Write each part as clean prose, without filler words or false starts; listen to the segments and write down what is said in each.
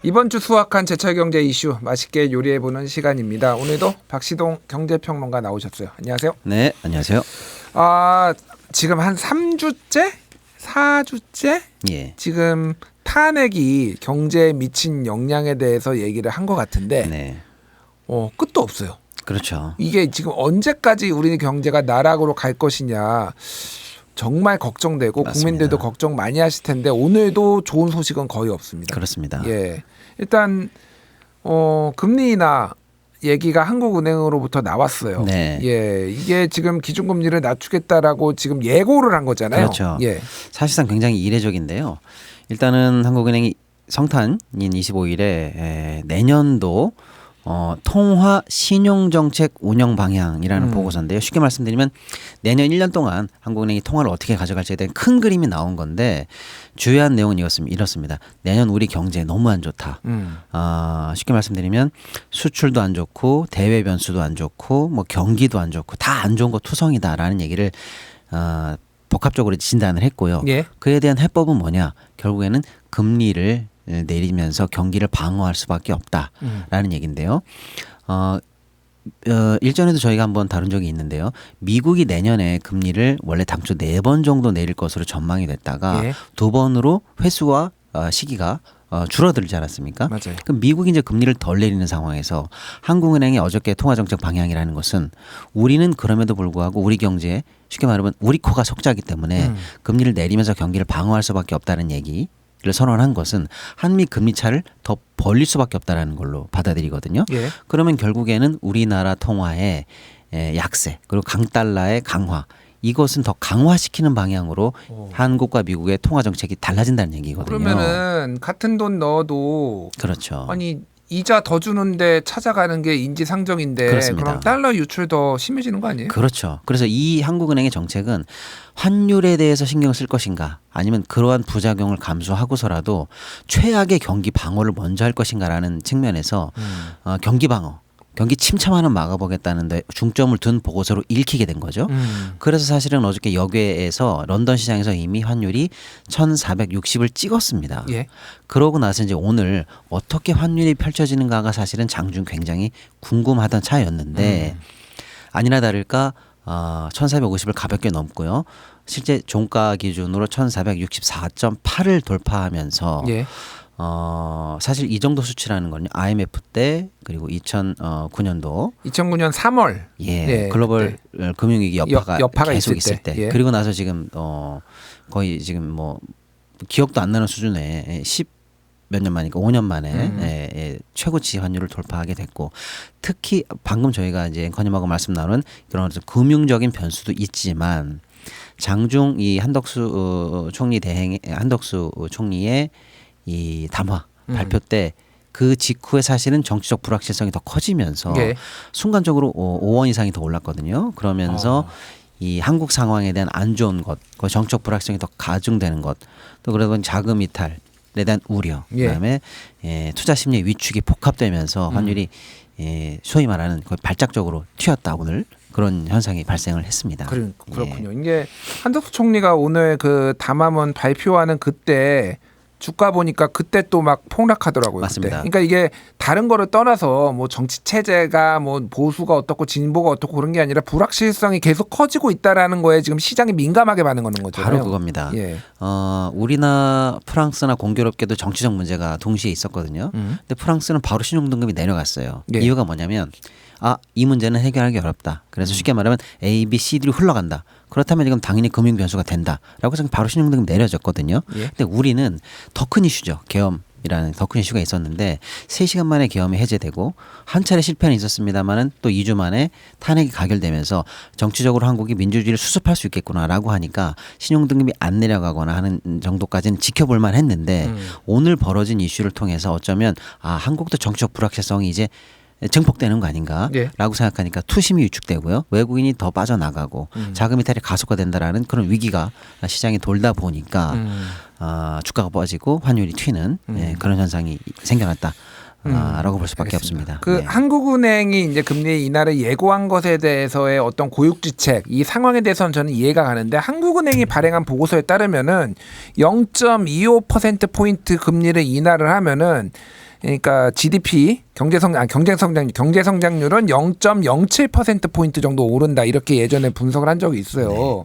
이번 주 수확한 제철 경제 이슈 맛있게 요리해보는 시간입니다. 오늘도 박시동 경제평론가 나오셨어요. 안녕하세요. 네, 안녕하세요. 지금 한 3주째? 4주째? 예. 지금 탄핵이 경제에 미친 영향에 대해서 얘기를 한 것 같은데 네. 끝도 없어요. 그렇죠. 이게 지금 언제까지 우리 경제가 나락으로 갈 것이냐 정말 걱정되고 맞습니다. 국민들도 걱정 많이 하실 텐데 오늘도 좋은 소식은 거의 없습니다. 그렇습니다. 예. 일단 금리 인하 얘기가 한국은행으로부터 나왔어요. 네. 예. 이게 지금 기준금리를 낮추겠다라고 지금 예고를 한 거잖아요. 그렇죠. 예. 사실상 굉장히 이례적인데요. 일단은 한국은행이 성탄인 25일에 내년도 통화 신용정책 운영 방향이라는 보고서인데요. 쉽게 말씀드리면 내년 1년 동안 한국은행이 통화를 어떻게 가져갈지에 대한 큰 그림이 나온 건데 주요한 내용은 이렇습니다. 내년 우리 경제 너무 안 좋다. 쉽게 말씀드리면 수출도 안 좋고 대외 변수도 안 좋고 뭐 경기도 안 좋고 다 안 좋은 거 투성이다라는 얘기를 복합적으로 진단을 했고요. 예. 그에 대한 해법은 뭐냐? 결국에는 금리를 내리면서 경기를 방어할 수밖에 없다라는 얘기인데요. 일전에도 저희가 한번 다룬 적이 있는데요. 미국이 내년에 금리를 원래 당초 4번 정도 내릴 것으로 전망이 됐다가 예. 2번으로 회수와 시기가 줄어들지 않았습니까? 맞아요. 그럼 미국이 이제 금리를 덜 내리는 상황에서 한국은행의 어저께 통화정책 방향이라는 것은 우리는 그럼에도 불구하고 우리 경제에 쉽게 말하면 우리 코가 속자기 때문에 금리를 내리면서 경기를 방어할 수밖에 없다는 얘기를 선언한 것은 한미 금리 차를 더 벌릴 수밖에 없다는 걸로 받아들이거든요. 예. 그러면 결국에는 우리나라 통화의 약세 그리고 강달러의 강화 이것은 더 강화시키는 방향으로 한국과 미국의 통화 정책이 달라진다는 얘기거든요. 그러면은 같은 돈 넣어도 그렇죠. 아니 이자 더 주는데 찾아가는 게 인지상정인데 그렇습니다. 그럼 달러 유출 더 심해지는 거 아니에요? 그렇죠. 그래서 이 한국은행의 정책은 환율에 대해서 신경을 쓸 것인가 아니면 그러한 부작용을 감수하고서라도 최악의 경기 방어를 먼저 할 것인가라는 측면에서 경기 방어 경기 침체만은 막아보겠다는데 중점을 둔 보고서로 읽히게 된 거죠. 그래서 사실은 어저께 여기에서 런던 시장에서 이미 환율이 1,460을 찍었습니다. 예. 그러고 나서 이제 오늘 어떻게 환율이 펼쳐지는가가 사실은 장중 굉장히 궁금하던 차였는데 아니나 다를까 1,450을 가볍게 넘고요. 실제 종가 기준으로 1,464.8을 돌파하면서 예. 사실 이 정도 수치라는 건 IMF 때 그리고 2009년도 2009년 3월 예, 글로벌 금융위기 여파가 계속 있을 때 예. 그리고 나서 지금 거의 지금 뭐 기억도 안 나는 수준의 10 몇 년 만이니까 5년 만에 최고치 환율을 돌파하게 됐고 특히 방금 저희가 이제 앵커님하고 말씀 나눈 그런 금융적인 변수도 있지만 장중 이 한덕수 총리의 이 담화 발표 때 그 직후에 사실은 정치적 불확실성이 더 커지면서 예. 순간적으로 5원 이상이 더 올랐거든요. 그러면서 이 한국 상황에 대한 안 좋은 것, 그 정치적 불확실성이 더 가중되는 것, 또 그러다 보니 자금 이탈에 대한 우려, 그다음에 투자 심리 위축이 복합되면서 환율이 소위 말하는 거의 발작적으로 튀었다 오늘. 그런 현상이 발생을 했습니다. 그렇군요. 이게 한덕수 총리가 오늘 그 담화문 발표하는 그때 주가 보니까 그때 또 막 폭락하더라고요. 맞습니다. 그때. 그러니까 이게 다른 거를 떠나서 뭐 정치 체제가 뭐 보수가 어떻고 진보가 어떻고 그런 게 아니라 불확실성이 계속 커지고 있다라는 거에 지금 시장이 민감하게 반응하는 거죠. 바로 그겁니다. 예. 우리나 프랑스나 공교롭게도 정치적 문제가 동시에 있었거든요. 근데 프랑스는 바로 신용등급이 내려갔어요. 예. 이유가 뭐냐면 이 문제는 해결하기 어렵다. 그래서 쉽게 말하면 A, B, C, D로 흘러간다. 그렇다면 이건 당연히 금융 변수가 된다라고 해서 바로 신용등급 내려졌거든요. 예. 근데 우리는 더 큰 이슈죠. 계엄이라는 더 큰 이슈가 있었는데 3시간 만에 계엄이 해제되고 한 차례 실패는 있었습니다만은 또 2주 만에 탄핵이 가결되면서 정치적으로 한국이 민주주의를 수습할 수 있겠구나라고 하니까 신용등급이 안 내려가거나 하는 정도까지는 지켜볼 만했는데 오늘 벌어진 이슈를 통해서 어쩌면 한국도 정치적 불확실성이 이제 증폭되는 거 아닌가라고 예. 생각하니까 투심이 위축되고요. 외국인이 더 빠져나가고 자금 이탈이 가속화된다라는 그런 위기가 시장에 돌다 보니까 주가가 빠지고 환율이 튀는 그런 현상이 생겨났다. 라고 볼 수밖에 알겠습니다. 없습니다. 그 한국은행이 이제 금리 인하를 예고한 것에 대해서의 어떤 고육지책 이 상황에 대해서는 저는 이해가 가는데 한국은행이 발행한 보고서에 따르면은 0.25% 포인트 금리를 인하를 하면은 그러니까 GDP 경제성장률은 0.07% 포인트 정도 오른다 이렇게 예전에 분석을 한 적이 있어요. 네.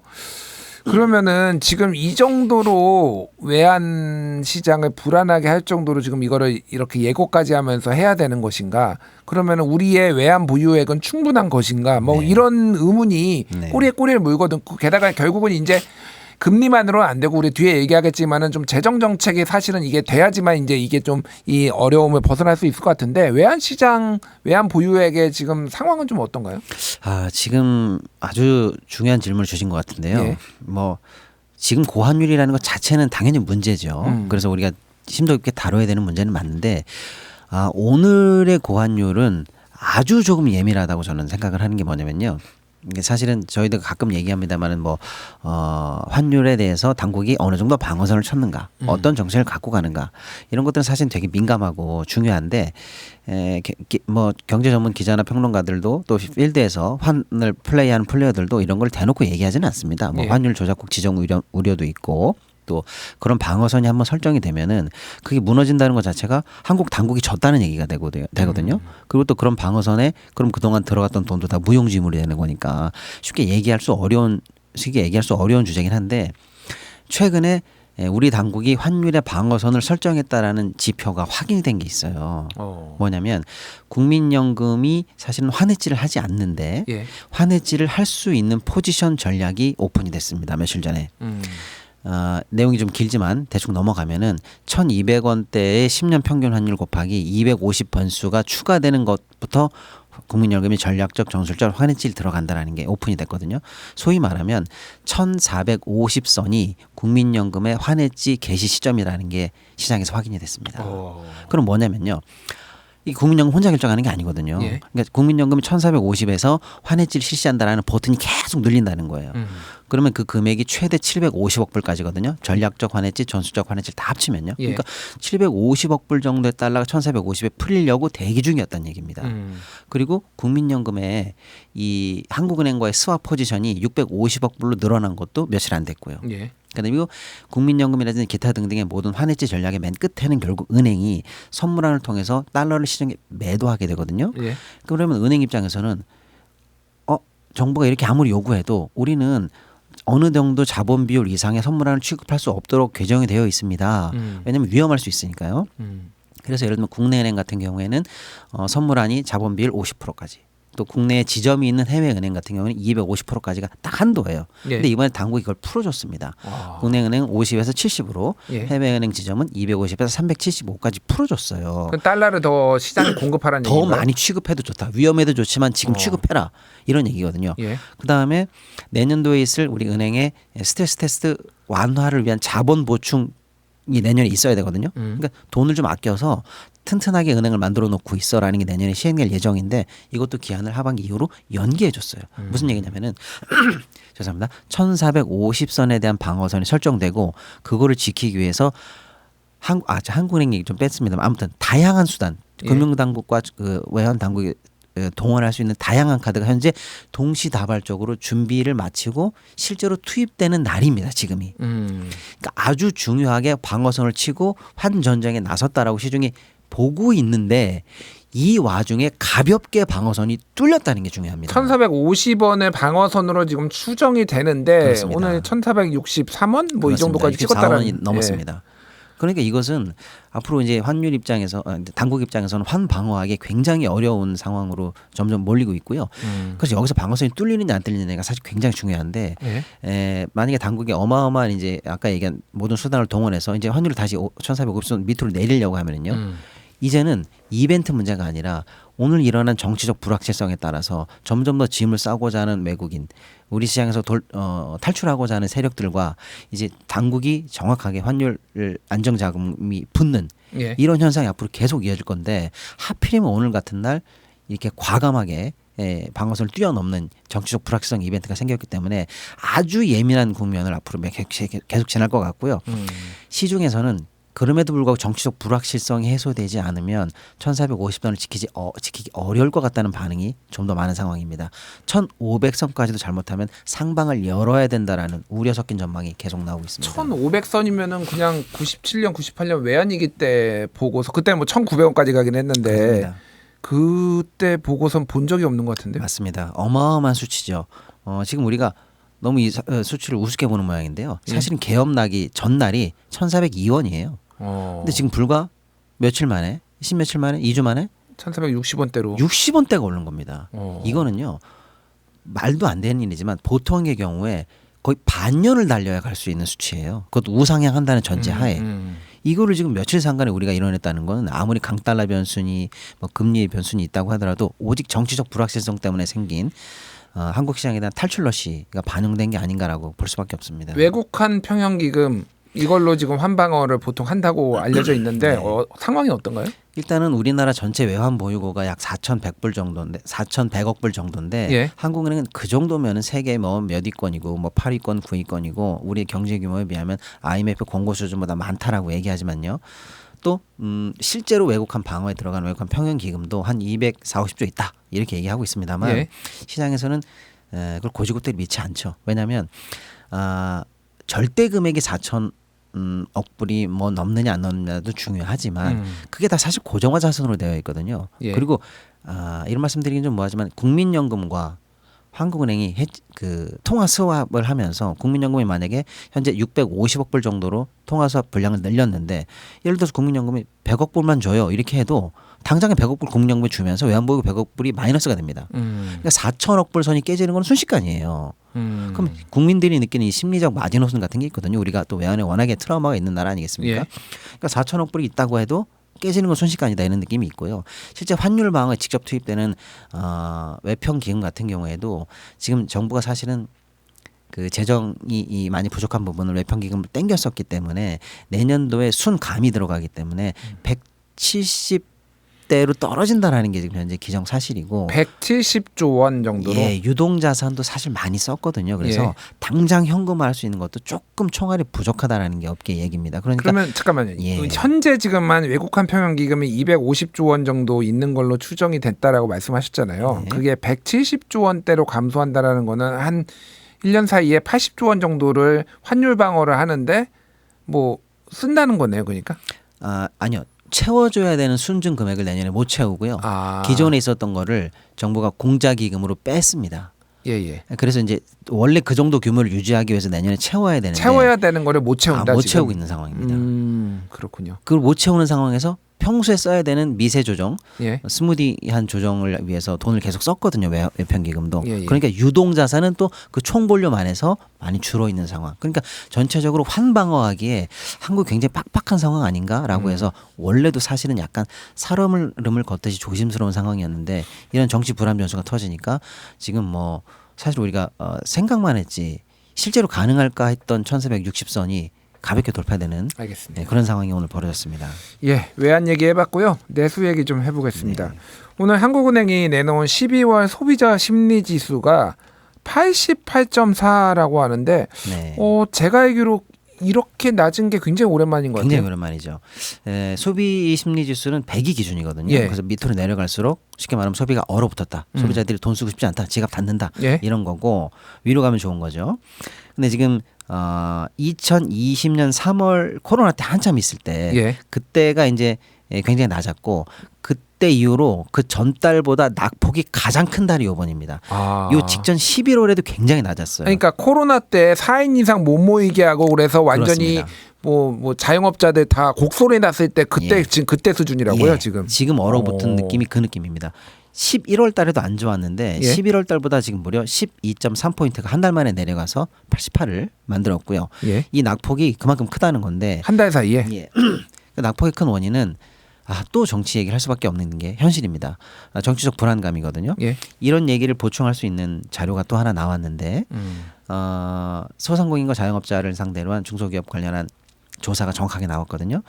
그러면은 지금 이 정도로 외환 시장을 불안하게 할 정도로 지금 이거를 이렇게 예고까지 하면서 해야 되는 것인가? 그러면은 우리의 외환 보유액은 충분한 것인가? 뭐 네. 이런 의문이 네. 꼬리에 꼬리를 물거든. 게다가 결국은 이제 금리만으로는 안 되고 우리 뒤에 얘기하겠지만은 좀 재정 정책이 사실은 이게 돼야지만 이제 이게 좀 이 어려움을 벗어날 수 있을 것 같은데 외환 시장 외환 보유액의 지금 상황은 좀 어떤가요? 지금 아주 중요한 질문을 주신 것 같은데요. 예. 뭐 지금 고환율이라는 것 자체는 당연히 문제죠. 그래서 우리가 심도 깊게 다뤄야 되는 문제는 맞는데 오늘의 고환율은 아주 조금 예민하다고 저는 생각을 하는 게 뭐냐면요. 이게 사실은 저희도 가끔 얘기합니다만은 환율에 대해서 당국이 어느 정도 방어선을 쳤는가, 어떤 정책을 갖고 가는가 이런 것들은 사실 되게 민감하고 중요한데 경제 전문 기자나 평론가들도 또 필드에서 환을 플레이하는 플레이어들도 이런 걸 대놓고 얘기하지는 않습니다. 예. 환율 조작국 지정 우려도 있고. 또 그런 방어선이 한번 설정이 되면은 그게 무너진다는 것 자체가 한국 당국이 졌다는 얘기가 되거든요. 그리고 또 그런 방어선에 그럼 그동안 들어갔던 돈도 다 무용지물이 되는 거니까 쉽게 얘기할 수 어려운 주제긴 한데 최근에 우리 당국이 환율의 방어선을 설정했다라는 지표가 확인이 된 게 있어요. 뭐냐면 국민연금이 사실은 환해지를 하지 않는데 예. 환해지를 할 수 있는 포지션 전략이 오픈이 됐습니다. 며칠 전에. 내용이 좀 길지만 대충 넘어가면은 1,200원대의 10년 평균 환율 곱하기 250번수가 추가되는 것부터 국민연금이 전략적 정술적 환해지를 들어간다라는 게 오픈이 됐거든요. 소위 말하면 1,450선이 국민연금의 환해지 개시 시점이라는 게 시장에서 확인이 됐습니다. 그럼 뭐냐면요. 이 국민연금 혼자 결정하는 게 아니거든요. 예. 그러니까 국민연금이 1,450에서 환해지를 실시한다라는 버튼이 계속 눌린다는 거예요. 그러면 그 금액이 최대 750억 불까지거든요. 전략적 환해지, 전술적 환해지를 다 합치면요. 예. 그러니까 750억 불 정도의 달러가 1,450에 풀리려고 대기 중이었다는 얘기입니다. 그리고 국민연금의 이 한국은행과의 스왑 포지션이 650억 불로 늘어난 것도 며칠 안 됐고요. 예. 그리고 국민연금이라든지 기타 등등의 모든 환해지 전략의 맨 끝에는 결국 은행이 선물안을 통해서 달러를 시장에 매도하게 되거든요. 예. 그러면 은행 입장에서는 정부가 이렇게 아무리 요구해도 우리는 어느 정도 자본 비율 이상의 선물안을 취급할 수 없도록 규정이 되어 있습니다. 왜냐하면 위험할 수 있으니까요. 그래서 예를 들면 국내은행 같은 경우에는 선물안이 자본 비율 50%까지. 또 국내에 지점이 있는 해외은행 같은 경우는 250%까지가 딱 한도예요. 예. 근데 이번에 당국이 그걸 풀어줬습니다. 국내은행은 50에서 70으로 예. 해외은행 지점은 250에서 375까지 풀어줬어요. 그 달러를 더 시장에 공급하라는 더 얘기인가요? 많이 취급해도 좋다. 위험해도 좋지만 지금 취급해라. 이런 얘기거든요. 예. 그다음에 내년도에 있을 우리 은행의 스트레스 테스트 완화를 위한 자본 보충이 내년에 있어야 되거든요. 그러니까 돈을 좀 아껴서 튼튼하게 은행을 만들어 놓고 있어라는 게 내년에 시행될 예정인데 이것도 기한을 하반기 이후로 연기해 줬어요. 무슨 얘기냐면은 죄송합니다. 1,450선에 대한 방어선이 설정되고 그거를 지키기 위해서 한국은행 얘기 좀 뺐습니다만 아무튼 다양한 수단 예. 금융당국과 그 외환당국이 동원할 수 있는 다양한 카드가 현재 동시다발적으로 준비를 마치고 실제로 투입되는 날입니다. 지금이. 그러니까 아주 중요하게 방어선을 치고 환전쟁에 나섰다라고 시중이 보고 있는데 이 와중에 가볍게 방어선이 뚫렸다는 게 중요합니다. 1,450원의 방어선으로 지금 추정이 되는데 그렇습니다. 오늘 1,463원 뭐 이 그렇습니다. 정도까지 64원이 찍었다는 넘었습니다. 그러니까 이것은 앞으로 이제 환율 입장에서 당국 입장에서는 환 방어하기 굉장히 어려운 상황으로 점점 몰리고 있고요. 그래서 여기서 방어선이 뚫리느냐 안 뚫리느냐가 사실 굉장히 중요한데 만약에 당국이 어마어마한 이제 아까 얘기한 모든 수단을 동원해서 이제 환율을 다시 1,450선 밑으로 내리려고 하면은요. 이제는 이벤트 문제가 아니라 오늘 일어난 정치적 불확실성에 따라서 점점 더 짐을 싸고자 하는 외국인, 우리 시장에서 탈출하고자 하는 세력들과 이제 당국이 정확하게 환율 안정자금이 붙는 예. 이런 현상이 앞으로 계속 이어질 건데 하필이면 오늘 같은 날 이렇게 과감하게 방어선을 뛰어넘는 정치적 불확실성 이벤트가 생겼기 때문에 아주 예민한 국면을 앞으로 계속 지날 것 같고요. 시중에서는 그럼에도 불구하고 정치적 불확실성이 해소되지 않으면 1450선을 지키기 어려울 것 같다는 반응이 좀 더 많은 상황입니다. 1500선까지도 잘못하면 상방을 열어야 된다라는 우려 섞인 전망이 계속 나오고 있습니다. 1500선이면은 그냥 97년, 98년 외환위기 때 보고서 그때는 뭐 1900원까지 가긴 했는데 그렇습니다. 그때 보고선 본 적이 없는 것 같은데요. 맞습니다. 어마어마한 수치죠. 지금 우리가 너무 이 수치를 우습게 보는 모양인데요. 사실은 개업 나기 전날이 1402원이에요. 근데 지금 불과 며칠 만에 10며칠 만에 2주 만에 1460원대로 60원대가 오른 겁니다. 이거는요. 말도 안 되는 일이지만 보통의 경우에 거의 반년을 달려야 갈 수 있는 수치예요. 그것도 우상향한다는 전제하에 이거를 지금 며칠 상간에 우리가 이뤄냈다는 건 아무리 강달러 변수니 뭐 금리의 변수니 있다고 하더라도 오직 정치적 불확실성 때문에 생긴 한국 시장에 대한 탈출 러시가 반영된 게 아닌가라고 볼 수밖에 없습니다. 외국한 평형기금 이걸로 지금 환방어를 보통 한다고 알려져 있는데 네. 상황이 어떤가요? 일단은 우리나라 전체 외환 보유고가 약 4,100불 정도인데 4,100억 불 정도인데 예. 한국은행은 그 정도면은 세계 뭐 몇 위권이고 뭐 8위권, 9위권이고 우리의 경제 규모에 비하면 IMF 공고 수준보다 많다라고 얘기하지만요. 또 실제로 외국한 방어에 들어간 외국한 평형 기금도 한 240~50조 있다 이렇게 얘기하고 있습니다만 예. 시장에서는 그걸 고지급대로 믿지 않죠. 왜냐하면 절대 금액이 4,000억 불이 뭐 넘느냐 안 넘느냐도 중요하지만 그게 다 사실 고정화 자산으로 되어 있거든요. 예. 그리고 이런 말씀드리긴 좀 뭐하지만 국민연금과 한국은행이 그 통화 스왑을 하면서 국민연금이 만약에 현재 650억 불 정도로 통화 스왑 분량을 늘렸는데 예를 들어서 국민연금이 100억 불만 줘요 이렇게 해도 당장에 100억 불 국민연금에 주면서 외환보유 100억 불이 마이너스가 됩니다. 그러니까 4천억 불 선이 깨지는 건 순식간이에요. 그럼 국민들이 느끼는 이 심리적 마지노선 같은 게 있거든요. 우리가 또 외환에 워낙에 트라우마가 있는 나라 아니겠습니까? 예. 그러니까 4천억 불이 있다고 해도 깨지는 건 순식간이다 이런 느낌이 있고요. 실제 환율 방어에 직접 투입되는 외평 기금 같은 경우에도 지금 정부가 사실은 그 재정이 많이 부족한 부분을 외평 기금을 땡겼었기 때문에 내년도에 순감이 들어가기 때문에 170대로 떨어진다라는 게 지금 현재 기정사실이고 170조 원 정도로 예, 유동자산도 사실 많이 썼거든요. 그래서 예. 당장 현금화할 수 있는 것도 조금 총알이 부족하다라는 게 업계 얘기입니다. 그러니까 그러면 잠깐만요. 예. 현재 지금만 외국한 평형기금이 250조 원 정도 있는 걸로 추정이 됐다라고 말씀하셨잖아요. 네. 그게 170조 원대로 감소한다라는 거는 한 1년 사이에 80조 원 정도를 환율 방어를 하는데 뭐 쓴다는 거네요. 그러니까. 아니요. 채워줘야 되는 순증 금액을 내년에 못 채우고요. 기존에 있었던 거를 정부가 공자기금으로 뺐습니다. 예예. 그래서 이제 원래 그 정도 규모를 유지하기 위해서 내년에 채워야 되는데 채워야 되는 거를 못 채운다. 못 지금. 채우고 있는 상황입니다. 그렇군요. 그걸 못 채우는 상황에서 평소에 써야 되는 미세 조정, 예. 스무디한 조정을 위해서 돈을 계속 썼거든요. 외평기금도. 예, 예. 그러니까 유동자산은 또 그 총볼륨 안에서 많이 줄어 있는 상황. 그러니까 전체적으로 환방어하기에 한국이 굉장히 빡빡한 상황 아닌가라고 해서 원래도 사실은 약간 살얼음을 걷듯이 조심스러운 상황이었는데 이런 정치 불안 변수가 터지니까 지금 뭐 사실 우리가 생각만 했지 실제로 가능할까 했던 1460선이 가볍게 돌파되는 알겠습니다. 그런 상황이 오늘 벌어졌습니다. 예, 외환 얘기 해봤고요. 내수 얘기 좀 해보겠습니다. 네. 오늘 한국은행이 내놓은 12월 소비자 심리 지수가 88.4라고 하는데, 네. 제가 알기로 이렇게 낮은 게 굉장히 오랜만인 것 굉장히 같아요. 오랜만이죠. 소비 심리 지수는 100이 기준이거든요. 예. 그래서 밑으로 내려갈수록 쉽게 말하면 소비가 얼어붙었다. 소비자들이 돈 쓰고 싶지 않다. 지갑 닫는다. 예. 이런 거고 위로 가면 좋은 거죠. 근데 지금 2020년 3월 코로나 때 한참 있을 때 예. 그때가 이제 굉장히 낮았고 그때 이후로 그 전달보다 낙폭이 가장 큰 달이 이번입니다. 요 직전 11월에도 굉장히 낮았어요. 그러니까 코로나 때 4인 이상 못 모이게 하고 그래서 완전히 그렇습니다. 뭐 자영업자들 다 곡소리 났을 때 그때 예. 지금 그때 수준이라고요, 예, 지금. 얼어붙은 오. 느낌이 그 느낌입니다. 11월 달에도 안 좋았는데 예. 11월 달보다 지금 무려 12.3포인트가 한 달 만에 내려가서 88을 만들었고요. 예. 이 낙폭이 그만큼 크다는 건데 한 달 사이에. 예. 그 낙폭이 큰 원인은 또 정치 얘기를 할 수밖에 없는 게 현실입니다. 정치적 불안감이거든요. 예. 이런 얘기를 보충할 수 있는 자료가 또 하나 나왔는데 소상공인과 자영업자를 상대로 한 중소기업 관련한 조사가 정확하게 나왔거든요.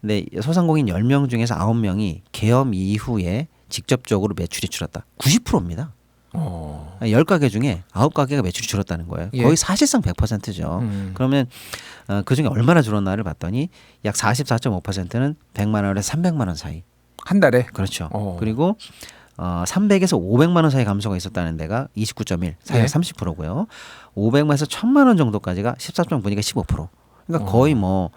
근데 소상공인 10명 중에서 9명이 계엄 이후에 직접적으로 매출이 줄었다. 90%입니다. 10가게 중에 9가게가 매출이 줄었다는 거예요. 예. 거의 사실상 100%죠. 그러면 그중에 얼마나 줄었나를 봤더니 약 44.5%는 100만 원에서 300만 원 사이. 한 달에. 그렇죠. 그리고 300에서 500만 원 사이 감소가 있었다는 데가 29.1, 사이 예. 30%고요. 500만에서 1000만 원 정도까지가 14.9니까 15%. 그러니까 거의 뭐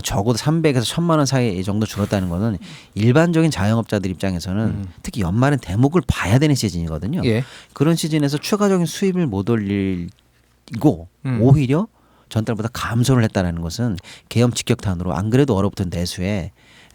적어도 300에서 1000만 원 사이 이 정도 줄었다는 거는 일반적인 자영업자들 입장에서는 특히 연말은 대목을 봐야 되는 시즌이거든요. 예. 그런 시즌에서 추가적인 수입을 못 올리고 오히려 전달보다 감소를 했다는 것은 계엄 직격탄으로 안 그래도 얼어붙은 내수에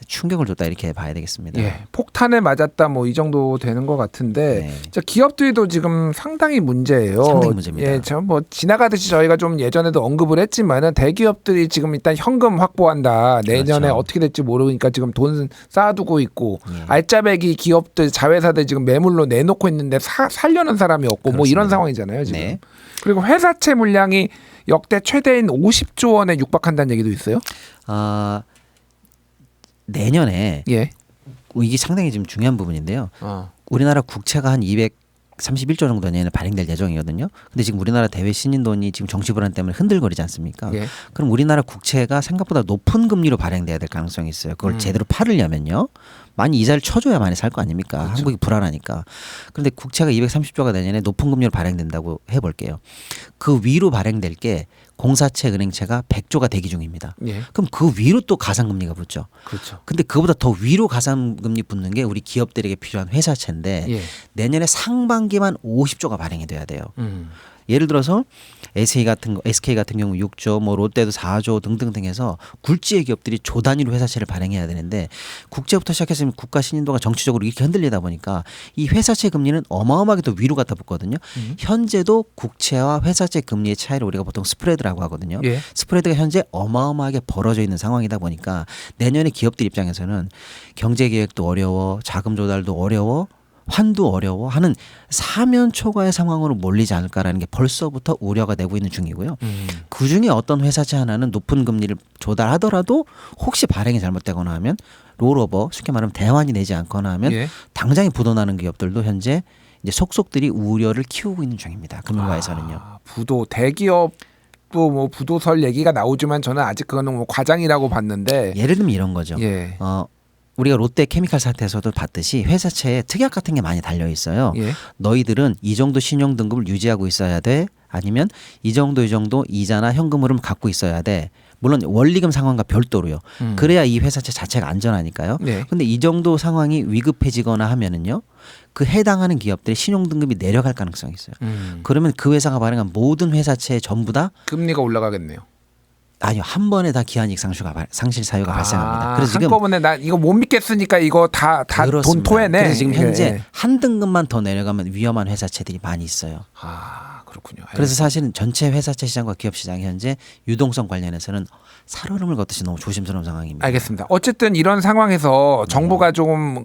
충격을 줬다 이렇게 봐야 되겠습니다. 예, 폭탄에 맞았다 뭐 이 정도 되는 것 같은데 네. 진짜 기업들도 지금 상당히 문제예요. 상당히 문제입니다. 예, 뭐 지나가듯이 저희가 좀 예전에도 언급을 했지만은 대기업들이 지금 일단 현금 확보한다. 내년에 그렇죠. 어떻게 될지 모르니까 지금 돈 쌓아두고 있고 예. 알짜배기 기업들 자회사들 지금 매물로 내놓고 있는데 살려는 사람이 없고 뭐 이런 그렇습니다. 상황이잖아요 지금. 네. 그리고 회사채 물량이 역대 최대인 50조 원에 육박한다는 얘기도 있어요. 내년에 예. 이게 상당히 지금 중요한 부분인데요. 우리나라 국채가 한 231조 정도 내년에 발행될 예정이거든요. 근데 지금 우리나라 대외 신인돈이 지금 정치 불안 때문에 흔들거리지 않습니까? 예. 그럼 우리나라 국채가 생각보다 높은 금리로 발행돼야 될 가능성이 있어요. 그걸 제대로 팔으려면요. 많이 이자를 쳐줘야 많이 살 거 아닙니까? 그렇죠. 한국이 불안하니까. 그런데 국채가 230조가 내년에 높은 금리로 발행된다고 해볼게요. 그 위로 발행될 게 공사채, 은행채가 100조가 대기 중입니다. 예. 그럼 그 위로 또 가상금리가 붙죠. 그렇죠. 근데 그보다 더 위로 가상금리 붙는 게 우리 기업들에게 필요한 회사채인데 예. 내년에 상반기만 50조가 발행이 돼야 돼요. 예를 들어서 SK 같은 경우 6조, 뭐 롯데도 4조 등등등 해서 굴지의 기업들이 조 단위로 회사채를 발행해야 되는데 국채부터 시작해서 국가 신인도가 정치적으로 이렇게 흔들리다 보니까 이 회사채 금리는 어마어마하게 더 위로 갖다 붙거든요. 현재도 국채와 회사채 금리의 차이를 우리가 보통 스프레드라고 하거든요. 예. 스프레드가 현재 어마어마하게 벌어져 있는 상황이다 보니까 내년에 기업들 입장에서는 경제 계획도 어려워, 자금 조달도 어려워, 환도 어려워 하는 사면 초과의 상황으로 몰리지 않을까라는 게 벌써부터 우려가 되고 있는 중이고요. 그중에 어떤 회사채 하나는 높은 금리를 조달하더라도 혹시 발행이 잘못되거나 하면 롤오버, 쉽게 말하면 대환이 되지 않거나 하면 예. 당장에 부도나는 기업들도 현재 이제 속속들이 우려를 키우고 있는 중입니다. 금융가에서는요. 부도 대기업도 뭐 부도설 얘기가 나오지만 저는 아직 그거는 뭐 과장이라고 봤는데. 예를 들면 이런 거죠. 예. 우리가 롯데 케미칼 사태에서도 봤듯이 회사채에 특약 같은 게 많이 달려 있어요. 예. 너희들은 이 정도 신용 등급을 유지하고 있어야 돼. 아니면 이 정도 이자나 현금 흐름 갖고 있어야 돼. 물론 원리금 상황과 별도로요. 그래야 이 회사채 자체가 안전하니까요. 네. 근데 이 정도 상황이 위급해지거나 하면은요. 그 해당하는 기업들의 신용 등급이 내려갈 가능성이 있어요. 그러면 그 회사가 발행한 모든 회사채 전부 다 금리가 올라가겠네요. 아니요, 한 번에 다 기한이익 상실 사유가 발생합니다. 그래서 지금 한꺼번에 나 이거 못 믿겠으니까 이거 다 돈 그렇습니다. 토해내. 그래서 지금 현재 예. 한 등급만 더 내려가면 위험한 회사채들이 많이 있어요. 그렇군요. 그래서 사실은 전체 회사채 시장과 기업 시장이 현재 유동성 관련해서는 살얼음을 걷듯이 너무 조심스러운 상황입니다. 알겠습니다. 어쨌든 이런 상황에서 정부가 조금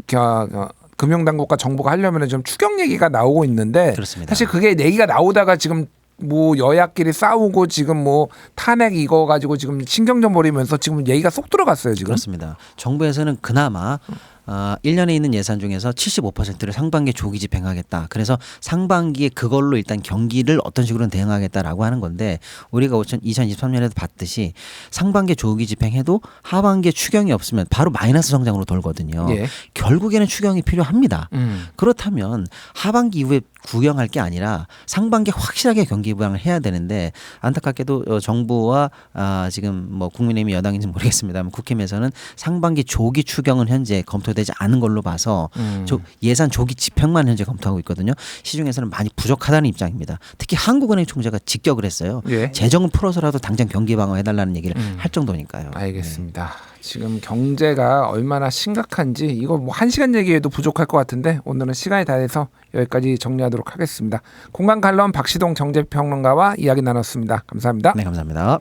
금융당국과 정부가 하려면 좀 추경 얘기가 나오고 있는데 그렇습니다. 사실 그게 얘기가 나오다가 지금 뭐 여야끼리 싸우고 지금 뭐 탄핵 이거 가지고 지금 신경전 벌이면서 지금 얘기가 쏙 들어갔어요 지금. 그렇습니다. 정부에서는 그나마 1년에 있는 예산 중에서 75%를 상반기에 조기 집행하겠다. 그래서 상반기에 그걸로 일단 경기를 어떤 식으로는 대응하겠다라고 하는 건데 우리가 2023년에도 봤듯이 상반기에 조기 집행해도 하반기에 추경이 없으면 바로 마이너스 성장으로 돌거든요. 예. 결국에는 추경이 필요합니다. 그렇다면 하반기 이후에 구경할 게 아니라 상반기에 확실하게 경기 부양을 해야 되는데 안타깝게도 정부와 지금 뭐 국민의힘이 여당인지 모르겠습니다만 국힘에서는 상반기 조기 추경은 현재 검토되지 않은 걸로 봐서 예산 조기 집행만 현재 검토하고 있거든요. 시중에서는 많이 부족하다는 입장입니다. 특히 한국은행 총재가 직격을 했어요. 예. 재정을 풀어서라도 당장 경기 방어해달라는 얘기를 할 정도니까요. 알겠습니다. 지금 경제가 얼마나 심각한지 이거 뭐 1시간 얘기해도 부족할 것 같은데 오늘은 시간이 다 돼서 여기까지 정리하도록 하겠습니다. 공간 칼럼 박시동 경제평론가와 이야기 나눴습니다. 감사합니다. 네, 감사합니다.